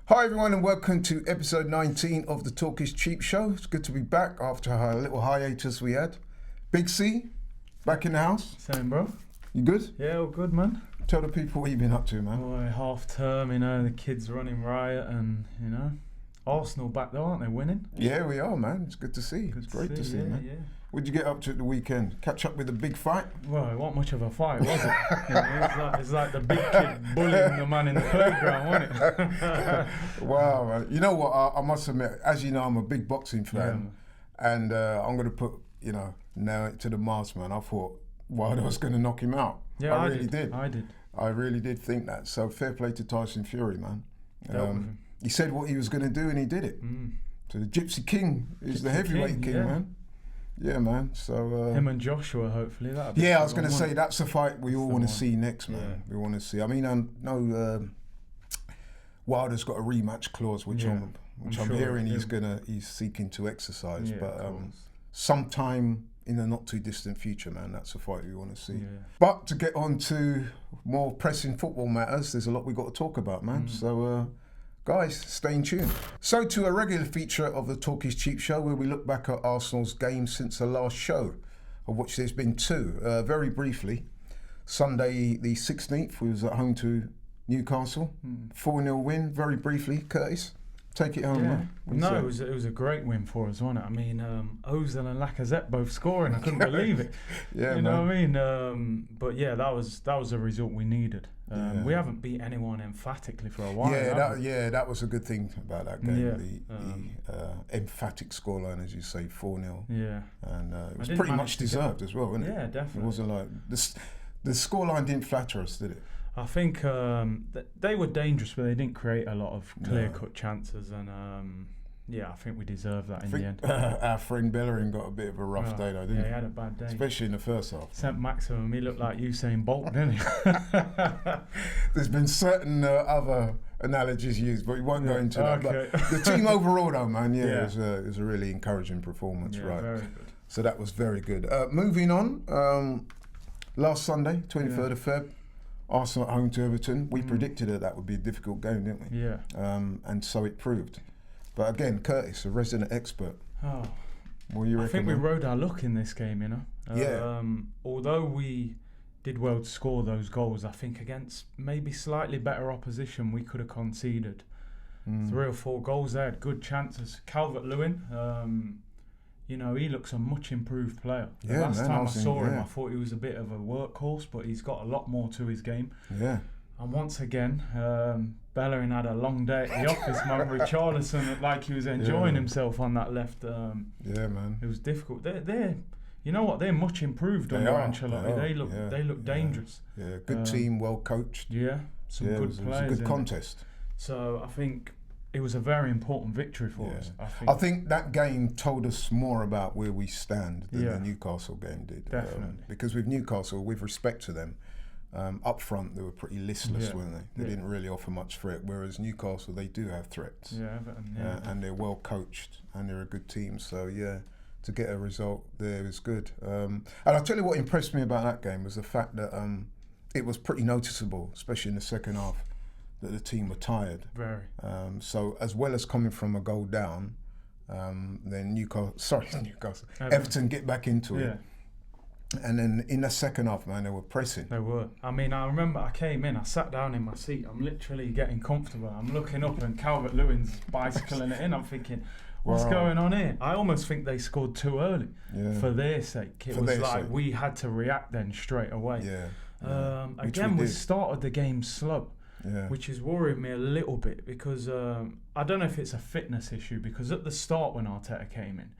Hi everyone and welcome to episode 19 of the Talk is Cheap show. It's good to be back after a little hiatus we had. Big C, back in the house. Same, bro. You good? Yeah, all good, man. Tell the people what you've been up to, man. Boy, half term, the kids running riot and, Arsenal back there, aren't they, winning? Yeah, we are, man. It's good to see. It's great to see, man. Yeah. What'd you get up to at the weekend? Catch up with the big fight? Well, it wasn't much of a fight, was it? It's like the big kid bullying the man in the playground, wasn't it? Wow, man. You know what? I must admit, as you know, I'm a big boxing fan. Yeah. And I'm going to put, nail it to the mast, man. I thought Wilder was going to knock him out. Yeah, I really did. I really did think that. So fair play to Tyson Fury, man. He said what he was going to do and he did it. So the Gypsy King is the heavyweight king, man. Yeah, man. So him and Joshua, hopefully. Yeah, I was going to say that's the fight we all want to see next, man. Yeah. We want to see. I mean, I know Wilder's got a rematch clause, which I'm sure hearing he's seeking to exercise. Yeah, but sometime in the not too distant future, man, that's a fight we want to see. Yeah. But to get on to more pressing football matters, there's a lot we got to talk about, man. So. Guys, stay in tune. So to a regular feature of the Talk is Cheap show where we look back at Arsenal's games since the last show, of which there's been two. Very briefly, Sunday the 16th, we was at home to Newcastle. 4-0 win, very briefly. Curtis, take it home, man. No, it was a great win for us, wasn't it? I mean, Ozil and Lacazette both scoring. I couldn't believe it. Yeah, you know what I mean? But yeah, that was a result we needed. We haven't beat anyone emphatically for a while. That was a good thing about that game. The emphatic scoreline, as you say, 4-0. Yeah, and it was pretty much deserved as well, wasn't it? Yeah, definitely. It wasn't like the scoreline didn't flatter us, did it? I think they were dangerous, but they didn't create a lot of clear-cut chances, and I think we deserved that in the end. Our friend Bellerin got a bit of a rough day, though, didn't he? Yeah, he had a bad day. Especially in the first half. Sent Maximum, he looked like Usain Bolt, didn't he? There's been certain other analogies used, but we won't go into that. But the team overall, though, man, it was a really encouraging performance, right? Very good. So that was very good. Moving on, last Sunday, 23rd of Feb, Arsenal at home to Everton. We predicted that would be a difficult game, didn't we? Yeah. And so it proved. But again, Curtis, a resident expert. Oh, what do you reckon? I think we rode our luck in this game, Although we did well to score those goals, I think against maybe slightly better opposition, we could have conceded 3 or 4 goals. They had good chances. Calvert-Lewin, he looks a much improved player. The last time I saw him, I thought he was a bit of a workhorse, but he's got a lot more to his game. Yeah. And once again, Bellerin had a long day at the office. Man, Richarlison looked like he was enjoying himself on that left. Man. It was difficult. They're you know what? They're much improved under Ancelotti. They look dangerous. Yeah, good team, well coached. Yeah, some good players. It was a good contest. So I think it was a very important victory for us. I think that game told us more about where we stand than the Newcastle game did. Definitely. Because with Newcastle, with respect to them, up front they were pretty listless, weren't they? They didn't really offer much threat, whereas Newcastle, they do have threats. Yeah, Everton, and they're well coached and they're a good team. So to get a result there is good. And I'll tell you what impressed me about that game was the fact that it was pretty noticeable, especially in the second half, that the team were tired. Very. So as well as coming from a goal down, then Everton get back into it. And then in the second half, man, they were pressing. They were. I mean, I remember I came in, I sat down in my seat, I'm literally getting comfortable. I'm looking up and Calvert-Lewin's bicycling it in. I'm thinking, what's going on here? I almost think they scored too early for their sake. It was like we had to react then straight away. Again, we started the game slow, which is worrying me a little bit because I don't know if it's a fitness issue, because at the start when Arteta came in,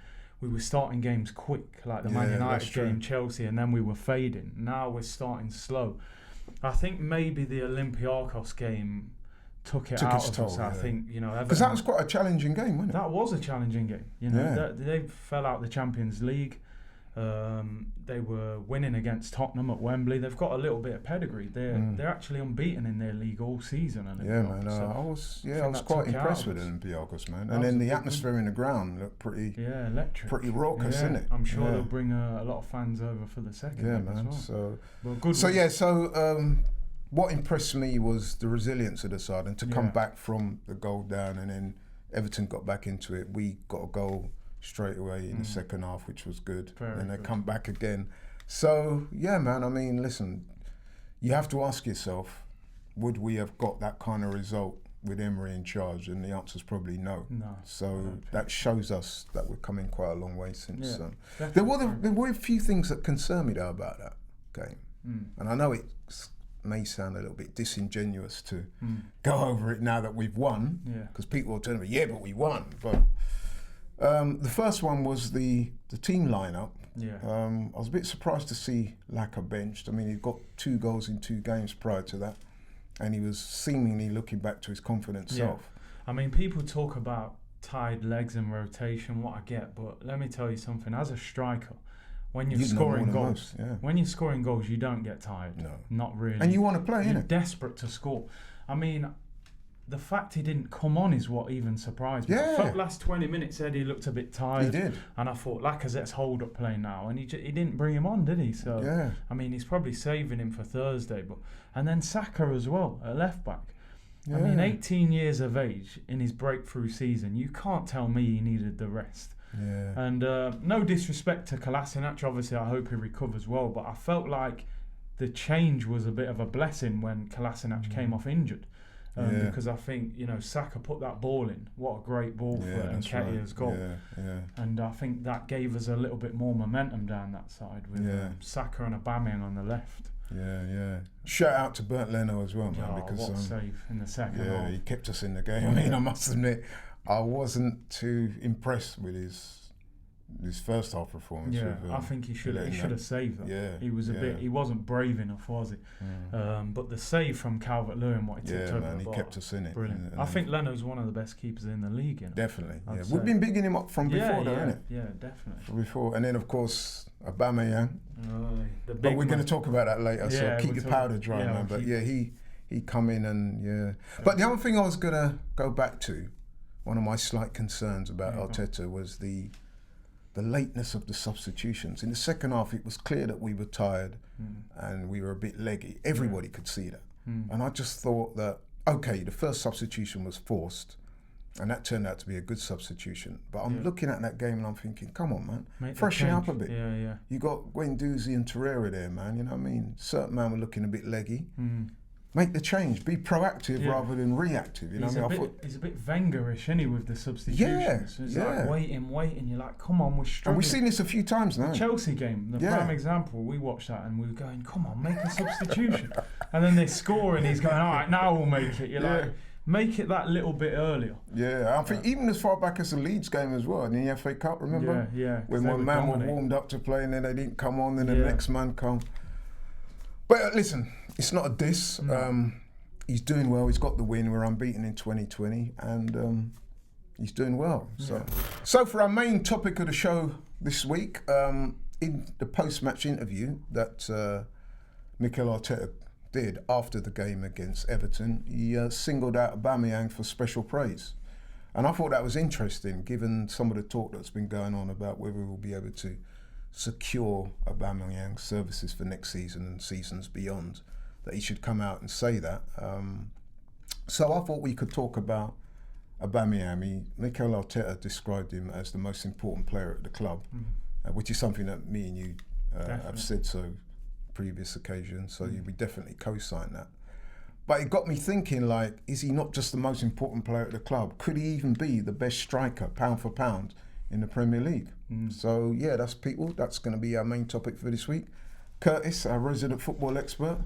we were starting games quick, like the Man United game, Chelsea, and then we were fading. Now we're starting slow. I think maybe the Olympiacos game took it out of us. I think, because that was quite a challenging game, wasn't it? That was a challenging game. They fell out the Champions League. They were winning against Tottenham at Wembley. They've got a little bit of pedigree. They're actually unbeaten in their league all season. I was quite impressed with Olympiacos, man. And then the atmosphere in the ground looked pretty electric, pretty raucous, isn't it? I'm sure they'll bring a lot of fans over for the second. Yeah, man. as well. So what impressed me was the resilience of the side, and to come back from the goal down, and then Everton got back into it. We got a goal straight away in the second half, which was good. And they come back again. So, yeah, man, I mean, listen, you have to ask yourself, would we have got that kind of result with Emery in charge? And the answer is probably no. So that shows us that we're coming quite a long way since. There were a few things that concern me, though, about that game. And I know it may sound a little bit disingenuous to go over it now that we've won, because people are telling me, yeah, but we won. But the first one was the team lineup. I was a bit surprised to see Laka benched. I mean, he got 2 goals in 2 games prior to that, and he was seemingly looking back to his confident self. I mean, people talk about tired legs and rotation, what I get, but let me tell you something. As a striker, when you're scoring goals, you don't get tired. No, not really. And you want to play, You're innit? Desperate to score. I mean, the fact he didn't come on is what even surprised me. I felt last 20 minutes Eddie looked a bit tired. He did. And I thought, Lacazette's hold-up play now. And he didn't bring him on, did he? So, I mean, he's probably saving him for Thursday. And then Saka as well, at left-back. I mean, 18 years of age in his breakthrough season. You can't tell me he needed the rest. And no disrespect to Kolasinac. Obviously, I hope he recovers well. But I felt like the change was a bit of a blessing when Kolasinac came off injured. Because I think, Saka put that ball in. What a great ball for Nketiah's goal. And I think that gave us a little bit more momentum down that side with Saka and Aubameyang on the left. Shout out to Bernd Leno as well, man. Because what a save in the second half. He kept us in the game. I mean, I must admit, I wasn't too impressed with his first half performance. I think he should have saved that. He was he wasn't brave enough, was he? But the save from Calvert-Lewin, what he tipped over the ball, he kept us in it. Brilliant. I think Leno's one of the best keepers in the league. Definitely. We've been bigging him up from before, though, innit? Yeah, definitely. From before, and then of course Aubameyang. But we're going to talk about that later. So keep your powder dry, man. But he come in and But the other thing I was going to go back to, one of my slight concerns about Arteta was the lateness of the substitutions. In the second half, it was clear that we were tired and we were a bit leggy. Everybody could see that. And I just thought that, okay, the first substitution was forced, and that turned out to be a good substitution. But I'm looking at that game and I'm thinking, come on, man, freshen up a bit. You got Guendouzi and Torreira there, man. You know what I mean? Certain man were looking a bit leggy. Make the change. Be proactive rather than reactive. You know what I mean? He's a bit Wenger-ish, isn't he, with the substitutions? It's like waiting. You're like, come on, we're struggling. And we've seen this a few times now. The Chelsea game, the prime example, we watched that and we were going, come on, make a substitution. And then they score and he's going, all right, now we'll make it. You're like, make it that little bit earlier. I think even as far back as the Leeds game as well, in the FA Cup, remember? When one man was warmed up to play and then they didn't come on, then the next man come. But listen, it's not a diss. No. He's doing well. He's got the win. We're unbeaten in 2020, and he's doing well. So for our main topic of the show this week, in the post-match interview that Mikel Arteta did after the game against Everton, he singled out Aubameyang for special praise. And I thought that was interesting, given some of the talk that's been going on about whether we'll be able to secure Aubameyang's services for next season and seasons beyond, that he should come out and say that. So I thought we could talk about Aubameyang. Mikel Arteta described him as the most important player at the club, which is something that me and you have said so previous occasions, so we definitely co-sign that. But it got me thinking, like, is he not just the most important player at the club? Could he even be the best striker, pound for pound, in the Premier League? So that's that's going to be our main topic for this week. Curtis, our resident football expert,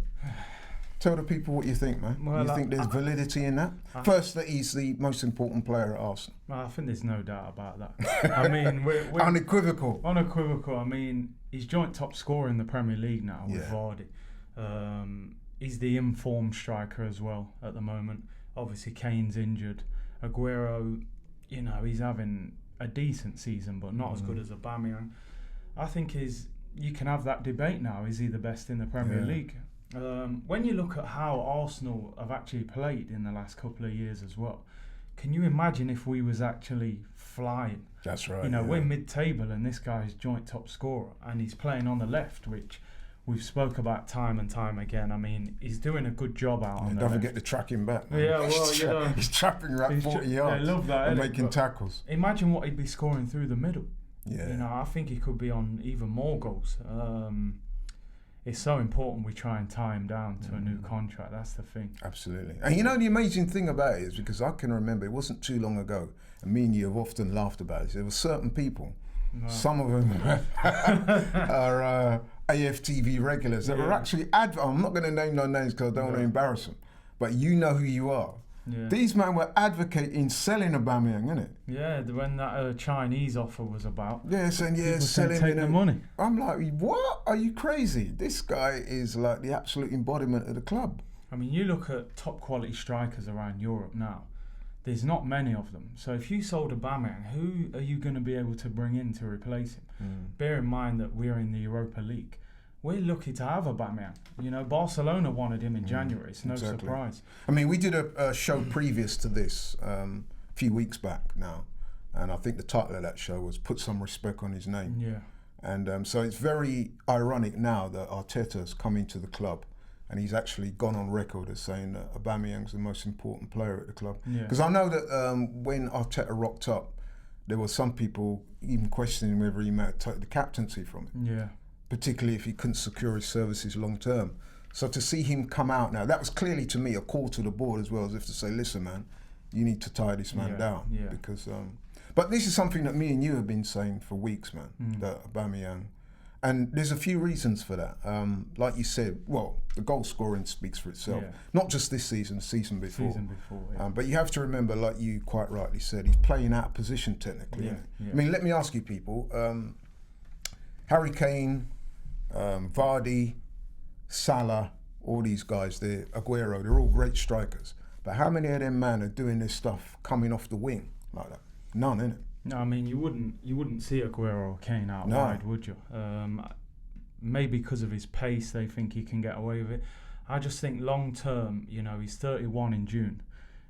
tell the people what you think, man. You think there's validity in that? First, that he's the most important player at Arsenal. Well, I think there's no doubt about that. I mean, we're unequivocal. Unequivocal. I mean, he's joint top scorer in the Premier League now with Vardy. He's the informed striker as well at the moment. Obviously, Kane's injured. Aguero, he's having a decent season, but not as good as Aubameyang. I think you can have that debate now. Is he the best in the Premier League? When you look at how Arsenal have actually played in the last couple of years as well, can you imagine if we was actually flying? That's right. We're mid-table and this guy's joint top scorer and he's playing on the left, which we've spoke about time and time again. I mean, he's doing a good job out on there. Don't forget to track him back, man. Yeah, well, he's trapping around 40 yards I love that, and making tackles. Imagine what he'd be scoring through the middle. Yeah. You know, I think he could be on even more goals. It's so important we try and tie him down to a new contract. That's the thing. Absolutely. And you know, the amazing thing about it is, because I can remember, it wasn't too long ago, and me and you have often laughed about it, there were certain people, some of them are AFTV regulars that were actually I'm not going to name no names because I don't want to embarrass them, but you know who you are. Yeah. These men were advocating selling Aubameyang, innit? Yeah, when that Chinese offer was about. Yeah, saying selling take the money. I'm like, what? Are you crazy? This guy is like the absolute embodiment of the club. I mean, you look at top quality strikers around Europe now. There's not many of them. So if you sold Aubameyang, who are you going to be able to bring in to replace him? Bear in mind that we're in the Europa League. We're lucky to have Aubameyang. You know, Barcelona wanted him in January. It's no surprise. I mean, we did a show previous to this a few weeks back now, and I think the title of that show was "Put Some Respect on His Name." Yeah. And so it's very ironic now that Arteta's come into the club, and he's actually gone on record as saying that Aubameyang's the most important player at the club. Because I know that when Arteta rocked up, there were some people even questioning whether he might take the captaincy from him. Yeah. Particularly if he couldn't secure his services long term. So to see him come out now, that was clearly to me a call to the board as well, as if to say, listen, man, you need to tie this man down. Yeah. Because, but this is something that me and you have been saying for weeks, man, that Aubameyang, and there's a few reasons for that. Like you said, well, the goal scoring speaks for itself. Yeah. Not just this season, the season before. Yeah. But you have to remember, like you quite rightly said, he's playing out of position technically. Yeah. I mean, let me ask you people, Harry Kane, Vardy, Salah, all these guys, Aguero, they're all great strikers. But how many of them, man, are doing this stuff coming off the wing like that? None, innit? No, I mean, you wouldn't see Aguero or Kane out wide, would you? Maybe because of his pace, they think he can get away with it. I just think long term, you know, he's 31 in June.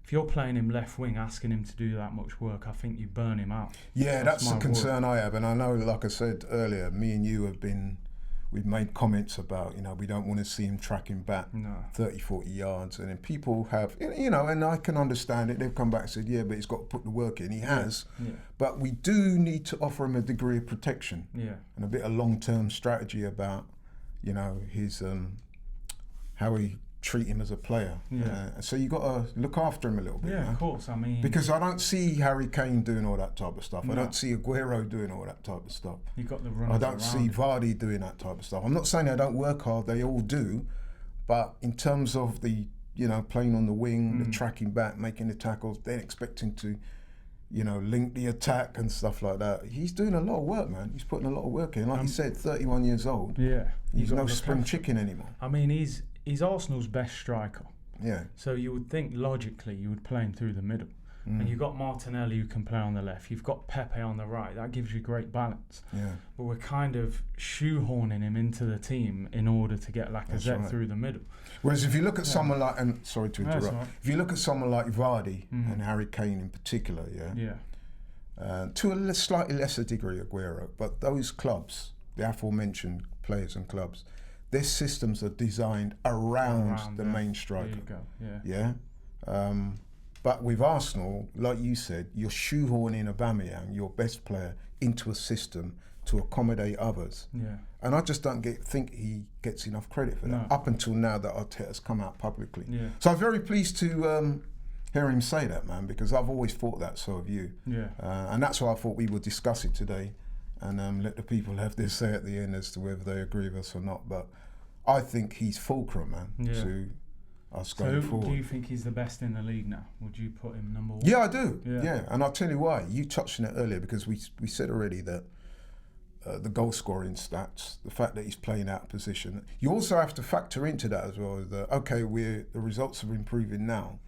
If you're playing him left wing, asking him to do that much work, I think you burn him out. Yeah, that's the concern I have. And I know, like I said earlier, me and you we've made comments about, you know, we don't want to see him tracking back 30, 40 yards. And then people have, you know, and I can understand it. They've come back and said, yeah, but he's got to put the work in. He has. Yeah. But we do need to offer him a degree of protection and a bit of long-term strategy about, you know, his how we treat him as a player. So you got to look after him a little bit. Yeah, of course. I mean, because I don't see Harry Kane doing all that type of stuff. No. I don't see Aguero doing all that type of stuff. You got the runners. I don't see Vardy doing that type of stuff. I'm not saying they don't work hard. They all do, but in terms of the, you know, playing on the wing, the tracking back, making the tackles, they're expecting to, you know, link the attack and stuff like that. He's doing a lot of work, man. He's putting a lot of work in. Like you said, 31 years old. Yeah, he's no spring chicken anymore. I mean, he's Arsenal's best striker. Yeah. So you would think logically you would play him through the middle. And you've got Martinelli who can play on the left. You've got Pepe on the right. That gives you great balance. Yeah. But we're kind of shoehorning him into the team in order to get Lacazette through the middle. Whereas if you look at someone like, and sorry to interrupt, if you look at someone like Vardy and Harry Kane in particular, to a slightly lesser degree Aguero, but those clubs, the aforementioned players and clubs, their systems are designed around the main striker. There you go. Yeah. But with Arsenal, like you said, you're shoehorning Aubameyang, your best player, into a system to accommodate others. Yeah. And I just don't think he gets enough credit for that, up until now that Arteta's come out publicly. Yeah. So I'm very pleased to hear him say that, man, because I've always thought that, so have you. Yeah. And that's why I thought we would discuss it today and let the people have their say at the end as to whether they agree with us or not. But I think he's fulcrum, man, to us going forward. Do you think he's the best in the league now? Would you put him number one? Yeah, I do. Yeah, and I'll tell you why. You touched on it earlier because we said already that the goal scoring stats, the fact that he's playing out of position. You also have to factor into that as well. That the results are improving now,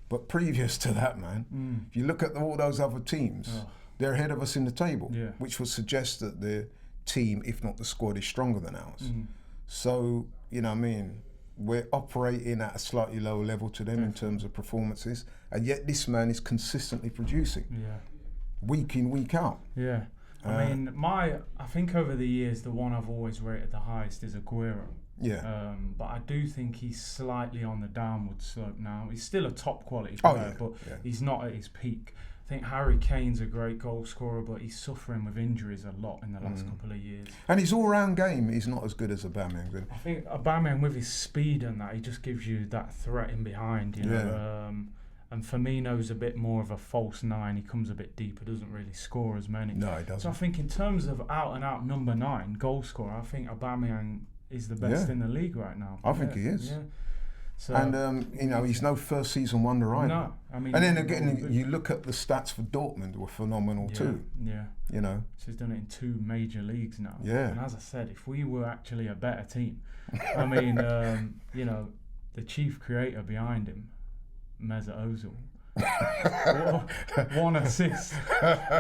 but previous to that, man, if you look at all those other teams, they're ahead of us in the table, which would suggest that the team, if not the squad, is stronger than ours. So, you know what I mean? We're operating at a slightly lower level to them in terms of performances, and yet this man is consistently producing, week in, week out. Yeah, I mean, I think over the years, the one I've always rated the highest is Aguero. Yeah. But I do think he's slightly on the downward slope now. He's still a top quality player, but he's not at his peak. I think Harry Kane's a great goal scorer, but he's suffering with injuries a lot in the last couple of years. And his all-round game is not as good as Aubameyang's. I think Aubameyang, with his speed and that, he just gives you that threat in behind, you know. And Firmino's a bit more of a false nine. He comes a bit deeper, doesn't really score as many. No, he doesn't. So I think in terms of out-and-out number 9 goal scorer, I think Aubameyang is the best in the league right now. I think he is. Yeah. So, and you know, he's no first season wonder either. No, I mean, and then again, you look at the stats for Dortmund were phenomenal too. Yeah. You know. So he's done it in 2 major leagues now. Yeah. And as I said, if we were actually a better team, I mean, you know, the chief creator behind him, Mesut Ozil. 1 assist.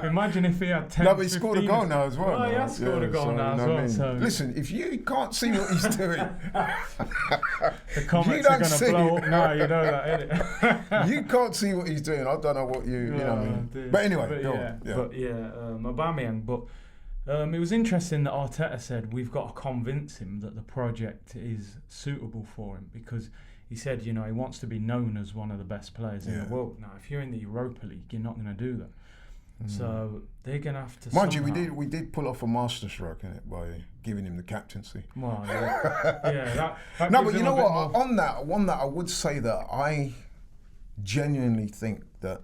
Imagine if he had 10. No, but he scored a goal now as well. Oh, he has scored a goal now as well. So listen, if you can't see what he's doing, the comments are going to blow up now. You know that, innit? You can't see what he's doing. I don't know what you know what I mean. Dude. But anyway, but go on. Aubameyang. But it was interesting that Arteta said we've got to convince him that the project is suitable for him, because he said, you know, he wants to be known as one of the best players in the world. Now, if you're in the Europa League, you're not going to do that. So they're going to have to. Mind you, we did pull off a masterstroke in it by giving him the captaincy. Well, that no, but you know what? On that, I would say that I genuinely think that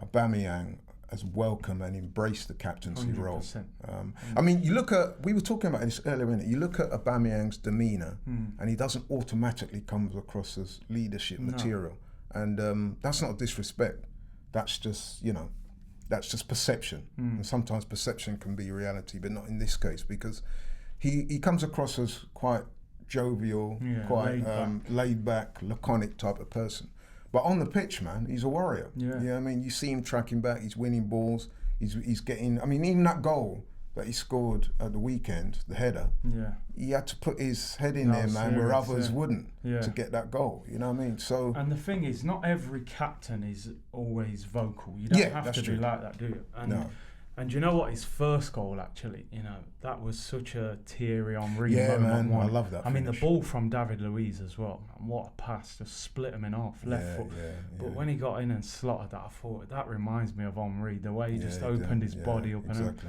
Aubameyang has welcomed and embraced the captaincy 100%. role. I mean, you look at, we were talking about this earlier, innit? You look at Aubameyang's demeanour and he doesn't automatically come across as leadership material. And that's not disrespect. That's just, you know, that's just perception. And sometimes perception can be reality, but not in this case, because he comes across as quite jovial, quite laid back, laconic type of person. But on the pitch, man, he's a warrior. Yeah, I mean, you see him tracking back. He's winning balls. He's getting. I mean, even that goal that he scored at the weekend, the header. Yeah. He had to put his head in there, man, where others wouldn't to get that goal. You know what I mean? So. And the thing is, not every captain is always vocal. You don't have to be like that, do you? And, no. And you know what? His first goal, actually, you know, that was such a Thierry Henry man, moment. I love that. I mean, the ball from David Luiz as well. And what a pass! Just split him in half, left foot. But when he got in and slotted that, I thought that reminds me of Henry. The way he just opened his body up and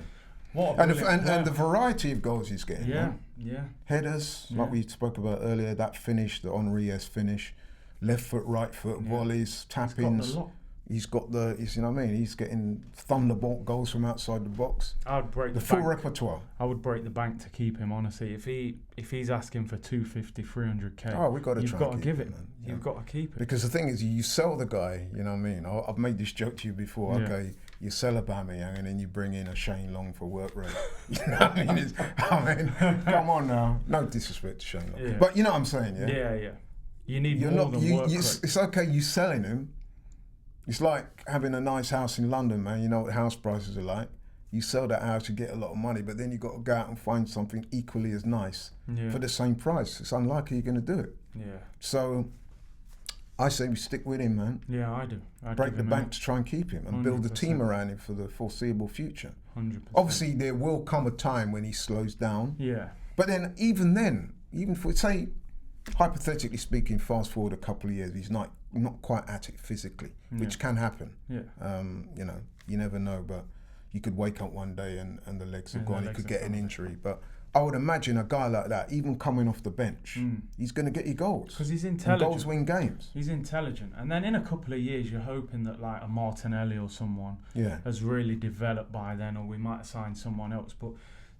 what and the variety of goals he's getting. Yeah. Headers, like we spoke about earlier. That finish, the Henry-esque finish, left foot, right foot, volleys, tap-ins. He's got the, you know what I mean? He's getting thunderbolt goals from outside the box. I would break the full bank. Repertoire. I would break the bank to keep him, honestly. If he's asking for 250, 300k, we've got to you've got to give it. Man. You've got to keep it. Because the thing is, you sell the guy, you know what I mean? I've made this joke to you before. Okay, you sell Aubameyang and then you bring in a Shane Long for work rate. You know what I mean? Come on now. No disrespect to Shane Long. But you know what I'm saying, Yeah. You need more than work rate. It's okay, you selling him. It's like having a nice house in London, man. You know what house prices are like. You sell that house, you get a lot of money, but then you've got to go out and find something equally as nice for the same price. It's unlikely you're going to do it. Yeah. So I say we stick with him, man. Yeah, I do. Break the bank to try and keep him and 100%. Build a team around him for the foreseeable future. 100%. Obviously, there will come a time when he slows down. Yeah. But then, even for, say, hypothetically speaking, fast forward a couple of years, he's not quite at it physically, which can happen. Yeah. You know, you never know, but you could wake up one day and the legs are gone. He could get an injury. But I would imagine a guy like that, even coming off the bench, he's going to get you goals. Because he's intelligent. And goals win games. He's intelligent. And then in a couple of years, you're hoping that like a Martinelli or someone has really developed by then, or we might assign someone else. But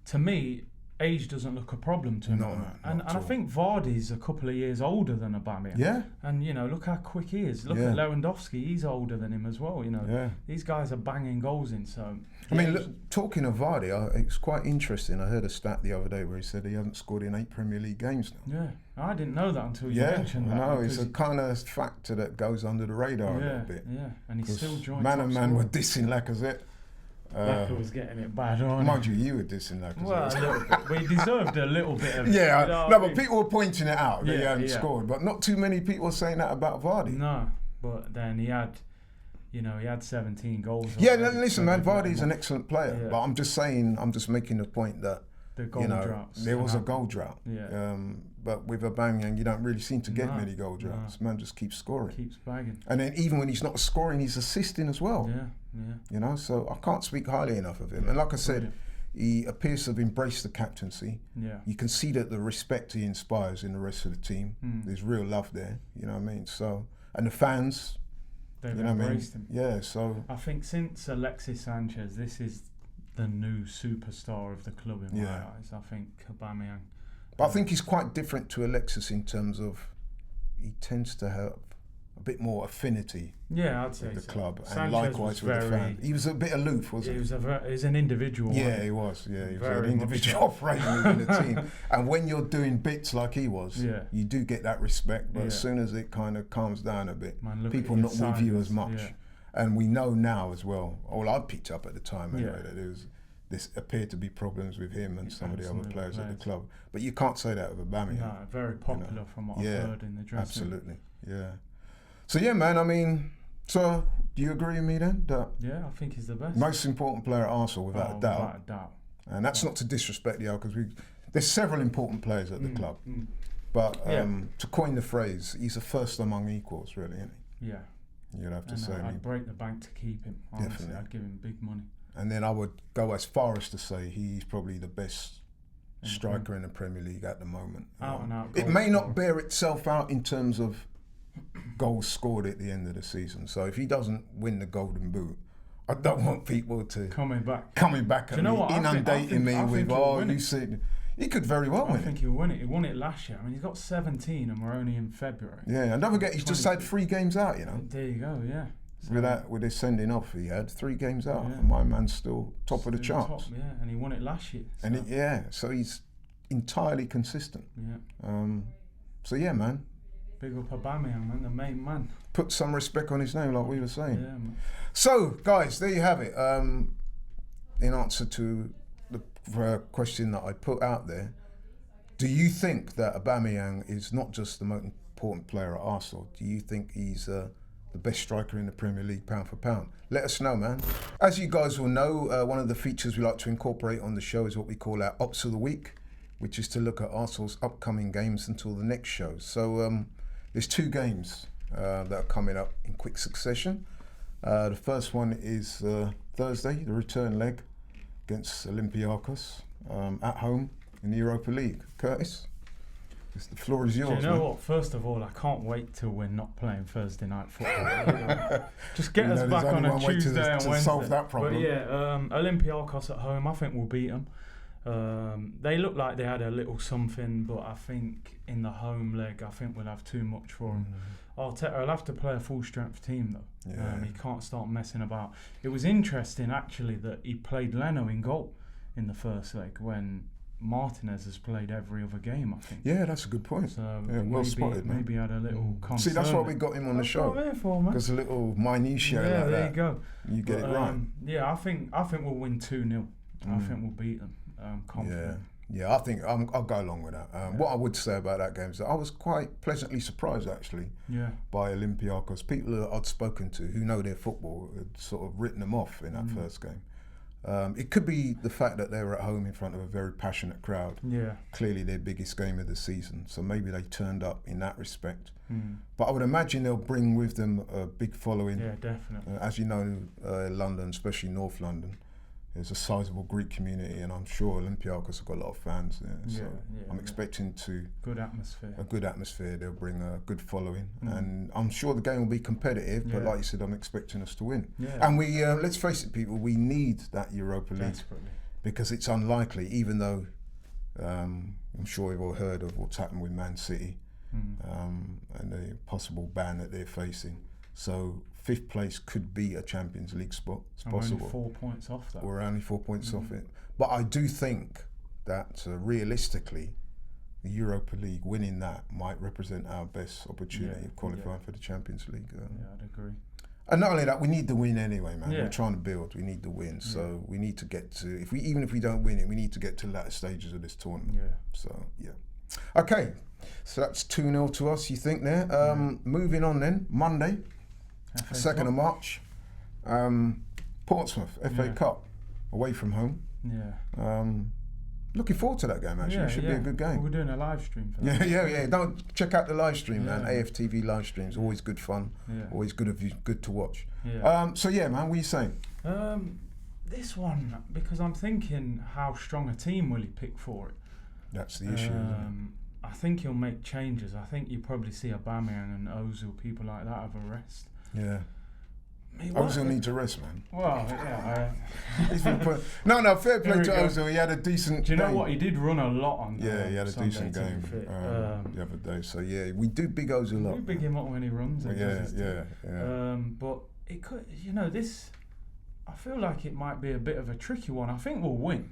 to me, age doesn't look a problem to him. No, and I think Vardy's a couple of years older than Aubameyang. Yeah. And, you know, look how quick he is. Look at Lewandowski, he's older than him as well, you know. Yeah. These guys are banging goals in, so... I mean, look, talking of Vardy, it's quite interesting. I heard a stat the other day where he said he hasn't scored in 8 Premier League games now. Yeah, I didn't know that until you mentioned that. No, it's a kind of factor that goes under the radar a little bit. Yeah, and he's still joined. Man and man were dissing Lacazette. Lacazette was getting it bad on. Mind you were dissing Lacazette. Well, a little bit. We deserved a little bit of... but people were pointing it out that he hadn't scored. But not too many people were saying that about Vardy. No, but then he had... You know, he had 17 goals. Listen, man, Vardy's an excellent player. But I'm just saying, I'm just making the point that the goal drought. there was a goal drought. But with Aubameyang, you don't really seem to get many goal droughts. Man just keeps scoring. Keeps bagging. And then even when he's not scoring, he's assisting as well. Yeah. You know, so I can't speak highly enough of him. And like I said, he appears to have embraced the captaincy. Yeah. You can see that the respect he inspires in the rest of the team. There's real love there. You know what I mean? So, and the fans, they've embraced him. Yeah. So I think since Alexis Sanchez, this is the new superstar of the club in my eyes. I think Aubameyang. But I think he's quite different to Alexis in terms of he tends to have a bit more affinity I'd say with the club, Sanchez and likewise with the fan. He was a bit aloof, wasn't he? He's an individual. Yeah, he was. Yeah, he was an individual operating within the team. And when you're doing bits like he was, you do get that respect. But as soon as it kind of calms down a bit, people not with you as much. Yeah. And we know now as well, all I picked up at the time anyway, that this appeared to be problems with him and some of the other players at the club. But you can't say that with Aubameyang. No, very popular from what I've heard in the dressing room. Absolutely, yeah. So yeah, man, I mean, so do you agree with me then? That I think he's the best. Most important player at Arsenal, without a doubt. Without a doubt. And that's not to disrespect the because there's several important players at the club. But to coin the phrase, he's a first among equals, really, isn't he? Yeah. You'd have to say. I'd break the bank to keep him. Honestly, definitely. I'd give him big money. And then I would go as far as to say he's probably the best striker in the Premier League at the moment. Out and out. It may not bear itself out in terms of goals scored at the end of the season. So if he doesn't win the Golden Boot, I don't want people to coming back at me, inundating me with, you see. He could very well win it. I think he'll win it. He won it last year. I mean, he's got 17 and we're only in February. Yeah, and don't forget, he's just had 3 games out, you know. There you go, yeah. So with his sending off, he had 3 games out. And my man's still top of the charts. And he won it last year. So. And so he's entirely consistent. Yeah. So yeah, man. Big up Aubameyang, man, the main man. Put some respect on his name, like we were saying. Yeah, man. So, guys, there you have it. In answer to the question that I put out there, do you think that Aubameyang is not just the most important player at Arsenal? Do you think he's the best striker in the Premier League, pound for pound? Let us know, man. As you guys will know, one of the features we like to incorporate on the show is what we call our Ops of the Week, which is to look at Arsenal's upcoming games until the next show. So there's 2 games that are coming up in quick succession. The first one is Thursday, the return leg against Olympiacos at home in the Europa League. Curtis, the floor is yours. Do you know what? First of all, I can't wait till we're not playing Thursday night football. Just get us back on a Tuesday and Wednesday. Solve that problem. But yeah, Olympiacos at home, I think we'll beat them. They look like they had a little something, but I think in the home leg, I think we'll have too much for them. Arteta will have to play a full-strength team, though. He can't start messing about. It was interesting, actually, that he played Leno in goal in the first leg when Martinez has played every other game, I think. Yeah, that's a good point. So well spotted, man. Maybe had a little concern. See, that's why we got him on the show. Because a little minutiae like that. There you go. You get it right. Yeah, I think we'll win 2-0. I think we'll beat them. Confident. Yeah, I think I'll go along with that. What I would say about that game is that I was quite pleasantly surprised, actually, by Olympiacos. People that I'd spoken to who know their football had sort of written them off in that first game. It could be the fact that they were at home in front of a very passionate crowd. Yeah. Clearly their biggest game of the season. So maybe they turned up in that respect. But I would imagine they'll bring with them a big following. Yeah, definitely. As you know, London, especially North London, there's a sizable Greek community, and I'm sure Olympiacos have got a lot of fans there. So I'm expecting good atmosphere. A good atmosphere. They'll bring a good following, and I'm sure the game will be competitive. But like you said, I'm expecting us to win. And we let's face it, people, we need that Europa League because it's unlikely. Even though I'm sure you've all heard of what's happened with Man City and the possible ban that they're facing. So 5th place could be a Champions League spot. It's possible. We're only 4 points off that. We're only 4 points off it. But I do think that realistically, the Europa League, winning that might represent our best opportunity of qualifying for the Champions League. I'd agree. And not only that, we need the win anyway, man. We're trying to build. We need the win. So we need to get to, even if we don't win it, we need to get to latter stages of this tournament. So, okay. So that's 2-0 to us, you think there. Moving on then, Monday. 2nd of March, Portsmouth, FA Cup, away from home. Looking forward to that game, actually. It should be a good game. We're doing a live stream for that. Yeah. Don't check out the live stream, man. AFTV live streams, always good fun. Yeah. Always good to watch. Yeah. So yeah, man, what are you saying? This one, because I'm thinking how strong a team will he pick for it? That's the issue, isn't it? I think he'll make changes. I think you probably see Aubameyang and Ozil, people like that, have a rest. Yeah. Ozil needs a rest, man. Well, yeah. He's been no, fair play to Ozil. He had a decent. Do you know game. what? He did run a lot on. Yeah, he had a Sunday decent game the other day. So yeah, we do big Ozil up. We big him up when he runs. Yeah. But it could, this. I feel like it might be a bit of a tricky one. I think we'll win.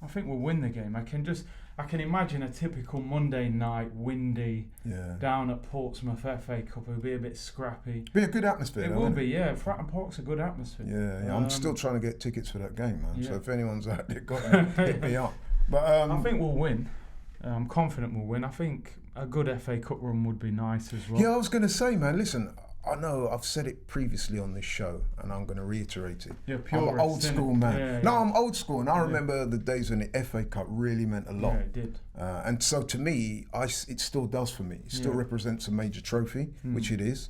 I think we'll win the game. I can imagine a typical Monday night, windy, down at Portsmouth FA Cup. It'll be a bit scrappy. Be a good atmosphere. It will be, yeah. Fratton Park's a good atmosphere. Yeah. I'm still trying to get tickets for that game, man. So if anyone's out there, got to hit me up. But I think we'll win. I'm confident we'll win. I think a good FA Cup run would be nice as well. Yeah, I was going to say, man. Listen. I know I've said it previously on this show, and I'm going to reiterate it. I'm an old school man. I'm old school, and I remember the days when the FA Cup really meant a lot. Yeah, it did. And so to me, it still does for me. It still represents a major trophy, which it is.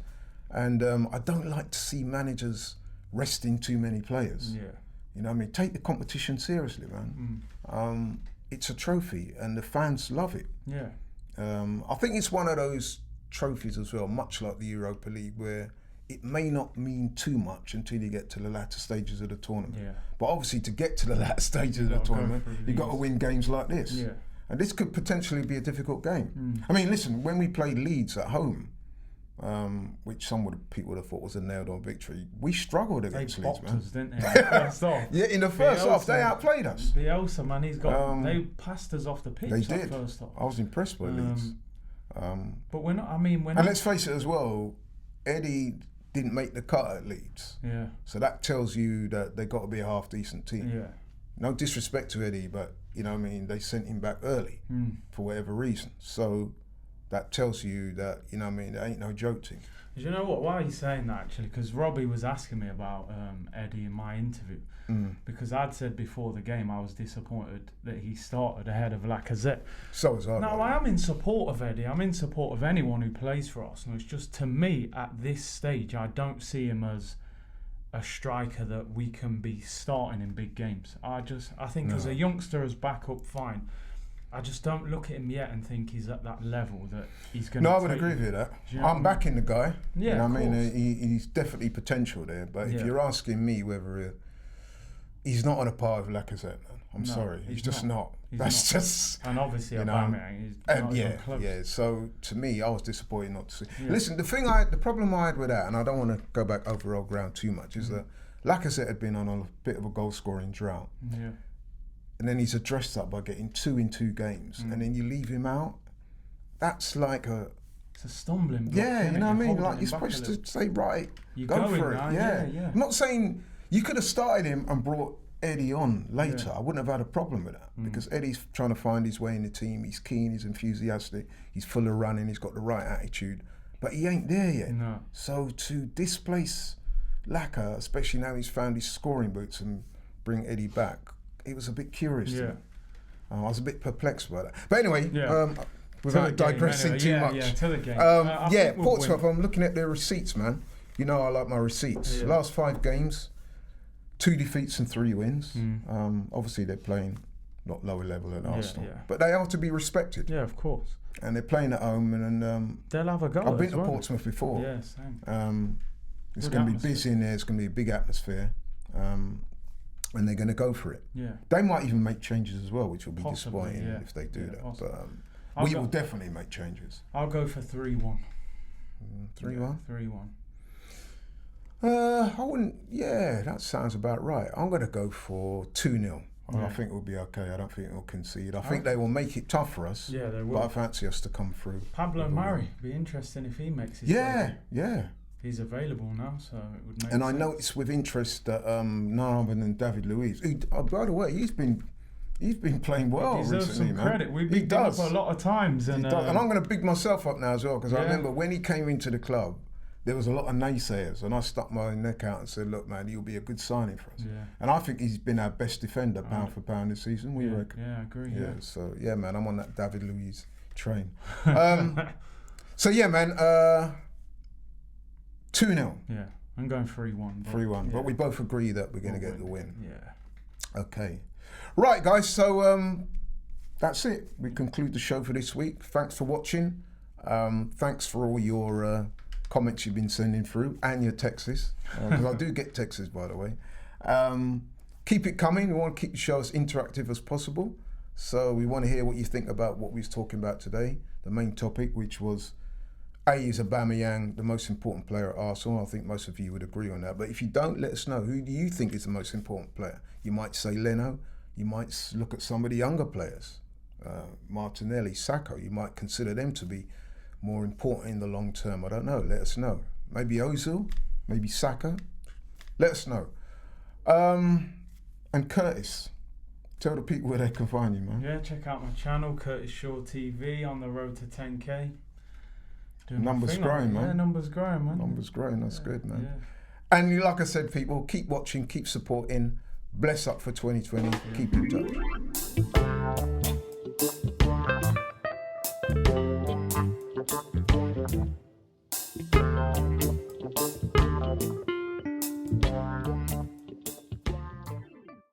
And I don't like to see managers resting too many players. Yeah. You know what I mean? Take the competition seriously, man. It's a trophy, and the fans love it. Yeah. I think it's one of those trophies as well, much like the Europa League, where it may not mean too much until you get to the latter stages of the tournament. Yeah. But obviously, to get to the latter stages of the tournament, you've got to win games like this. Yeah. And this could potentially be a difficult game. I mean, listen, when we played Leeds at home, which people would have thought was a nailed-on victory, we struggled against Leeds, man. Us, didn't they? In the first half. Yeah, in the first half, they outplayed us. Bielsa, man, they passed us off the pitch. They did. First half. I was impressed by Leeds. But we're not. I mean, and let's face it as well, Eddie didn't make the cut at Leeds. Yeah. So that tells you that they got to be a half decent team. Yeah. No disrespect to Eddie, but you know what I mean, they sent him back early for whatever reason. So that tells you that, you know what I mean, there ain't no joke team. Do you know what? Why are you saying that actually? Because Robbie was asking me about Eddie in my interview. Because I'd said before the game I was disappointed that he started ahead of Lacazette. So was I. Now, I am in support of Eddie. I'm in support of anyone who plays for Arsenal. It's just, to me, at this stage, I don't see him as a striker that we can be starting in big games. I think as a youngster, as backup, fine. I just don't look at him yet and think he's at that level that he's going to. No, I would agree with you that. I'm backing the guy. Yeah, you know what I mean? He's definitely potential there. But if you're asking me whether he's not on a par with Lacazette, man. I'm sorry, he's just not. That's just. And obviously, Aubameyang, he's not even close. Yeah. So to me, I was disappointed not to see. Yeah. Listen, the problem I had with that, and I don't want to go back over old ground too much, is that Lacazette had been on a bit of a goal scoring drought. Yeah. And then he's addressed that by getting 2 in 2 games, and then you leave him out. That's like it's a stumbling block. Yeah, you know what I mean. Like, you're supposed to say, right, go for it. Yeah. I'm not saying you could have started him and brought Eddie on later. Yeah. I wouldn't have had a problem with that because Eddie's trying to find his way in the team. He's keen, he's enthusiastic, he's full of running, he's got the right attitude, but he ain't there yet. No. So to displace Laka, especially now he's found his scoring boots, and bring Eddie back, it was a bit curious to me. I was a bit perplexed by that. But anyway, without digressing too much. Yeah, to the game. Portsmouth, I'm looking at their receipts, man. You know I like my receipts. Yeah. Last 5 games, 2 defeats and 3 wins. Obviously, they're playing not lower level than Arsenal. Yeah. But they are to be respected. Yeah, of course. And they're playing at home. And they'll have a go. I've been to Portsmouth before. Yeah, same. It's going to be busy in there. It's going to be a big atmosphere. And they're going to go for it. Yeah. They might even make changes as well, which will be disappointing if they do that. Possibly. But we will definitely make changes. I'll go for 3-1. 3-1? 3-1. I wouldn't. Yeah, that sounds about right. I'm going to go for 2-0. I think we'll be okay. I don't think we'll concede. I think they will make it tough for us. Yeah, they will. But I fancy us to come through. Pablo Mari, be interesting if he makes his debut. Yeah. He's available now, so it would make sense. I noticed with interest that Narban and David Luiz, by the way, he's been playing well recently, deserves some credit. We've been up a lot of times. And I'm going to big myself up now as well, because I remember when he came into the club, there was a lot of naysayers, and I stuck my neck out and said, look, man, he'll be a good signing for us. Yeah. And I think he's been our best defender, pound for pound, this season. What do you reckon? Yeah, I agree. Yeah, so, yeah, man, I'm on that David Luiz train. So, yeah, man, 2-0. Yeah, I'm going 3-1. 3-1, yeah. but we both agree that we're going to get the win. Yeah. Okay. Right, guys, so that's it. We conclude the show for this week. Thanks for watching. Thanks for all your comments you've been sending through and your texts, because I do get texts, by the way. Keep it coming. We want to keep the show as interactive as possible. So we want to hear what you think about what we was talking about today. The main topic, which was, is Aubameyang the most important player at Arsenal? I think most of you would agree on that. But if you don't, let us know. Who do you think is the most important player? You might say Leno. You might look at some of the younger players. Martinelli, Saka. You might consider them to be more important in the long term. I don't know. Let us know. Maybe Ozil. Maybe Saka. Let us know. And Curtis, tell the people where they can find you, man. Yeah, check out my channel, Curtis Shaw TV, on the road to 10K. Numbers growing, man. Yeah, numbers growing, man. Numbers growing, that's good, man. Yeah. And like I said, people, keep watching, keep supporting. Bless up for 2020. Keep in touch.